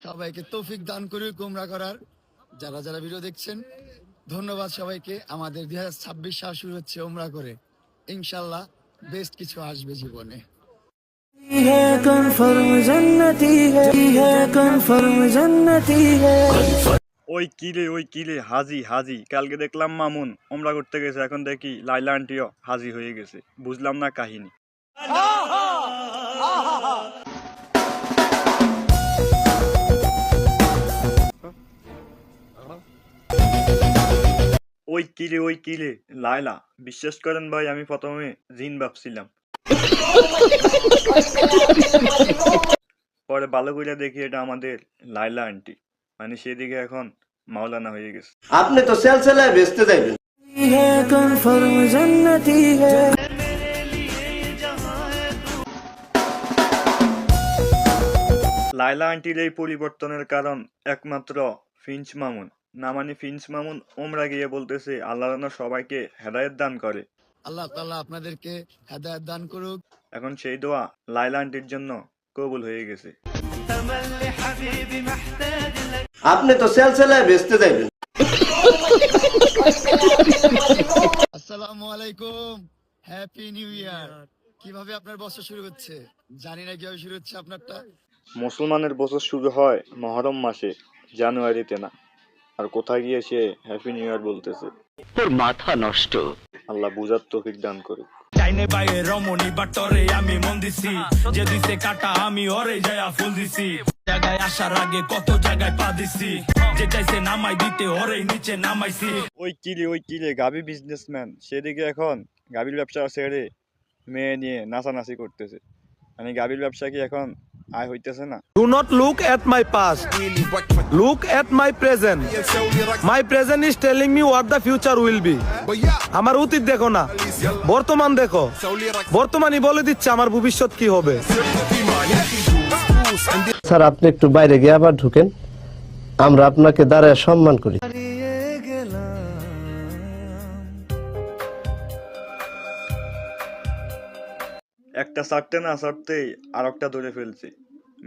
সবাইকে তৌফিক দান করুক উমরা করার। যারা যারা ভিডিও দেখছেন ধন্যবাদ সবাইকে। আমাদের 2026 সাল শুরু হচ্ছে উমরা করে, ইনশাল্লাহ বেস্ট কিছু আসবে জীবনে। ওই কিরে হাজি হাজি, কালকে দেখলাম মামুন ওমরা করতে গেছে, এখন দেখি লাইলা আন্টিও হাজি হয়ে গেছে, বুঝলাম না কাহিনী। ওই কিরে লাইলা, বিশ্বাস করেন ভাই, আমি প্রথমে জিন ভাবছিলাম, পরে ভালো করে দেখি এটা আমাদের লাইলা আন্টি, মানে সেদিকে এখন মাওলানা হয়ে গেছে। আপনি তো সেলসেলায় বেচতে যাইবেন। লাইলা আন্টির এই পরিবর্তনের কারণ একমাত্র ফিঞ্চ মামুন। না মানে ফিঞ্চ মামুন ওমরা গিয়ে বলতেছে আল্লাহ যেন সবাইকে হেদায়েত দান করে। আল্লাহ তাআলা আপনাদেরকে হেদায়েত দান করুক। এখন সেই দোয়া লাইলা আন্টির জন্য কবুল হয়ে গেছে। আপনি তো সেলসেলায় বেচতে যাইবেন। আসসালামু আলাইকুম, হ্যাপি নিউ ইয়ার। কিভাবে আপনার বছর শুরু হচ্ছে জানি না, কিভাবে শুরু হচ্ছে আপনারটা। মুসলমানের বছর শুরু হয় মহরম মাসে, জানুয়ারিতে না। আর কোথায় গিয়ে সে হ্যাপি নিউ ইয়ার বলতেছে। তোর মাথা নষ্ট। আল্লাহ বুঝার তৌফিক দান করুক। চাইনে বাইরে রমণী বাটরে আমি মন দিছি, যে দিছে কাটা আমি ওরে যায়া ফুল দিছি, জায়গায় আসার আগে কত জায়গায় পা দিছি, যে চাইছে নামাই দিতে ওরে নিচে নামাইছি। ওই কিরে গাবি বিজনেসম্যান সেদিকে এখন গাবির ব্যবসা ছেড়ে মেয়ে নিয়ে নাচানাচি করতেছে, মানে গাবির ব্যবসা কি এখন আয় হইতেছে না? Do not look at my past. Look at my present. My present is telling me what the future will be. আমার অতীত দেখো না, বর্তমান দেখো। বর্তমানই বলে দিচ্ছে আমার ভবিষ্যৎ কি হবে। স্যার আপনি একটু বাইরে গিয়ে আবার ঢুকেন, আমরা আপনাকে দাঁড়ায় সম্মান করি। একটা ছাড়তে না ছাড়তেই আর একটা ধরে ফেলছি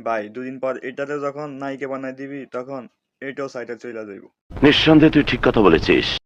ভাই। দুদিন পর এটাতে যখন নায়িকা বানাই দিবি তখন এটাও সাইটে চলে যাইব। নিঃসন্দেহে তুই ঠিক কথা বলেছিস।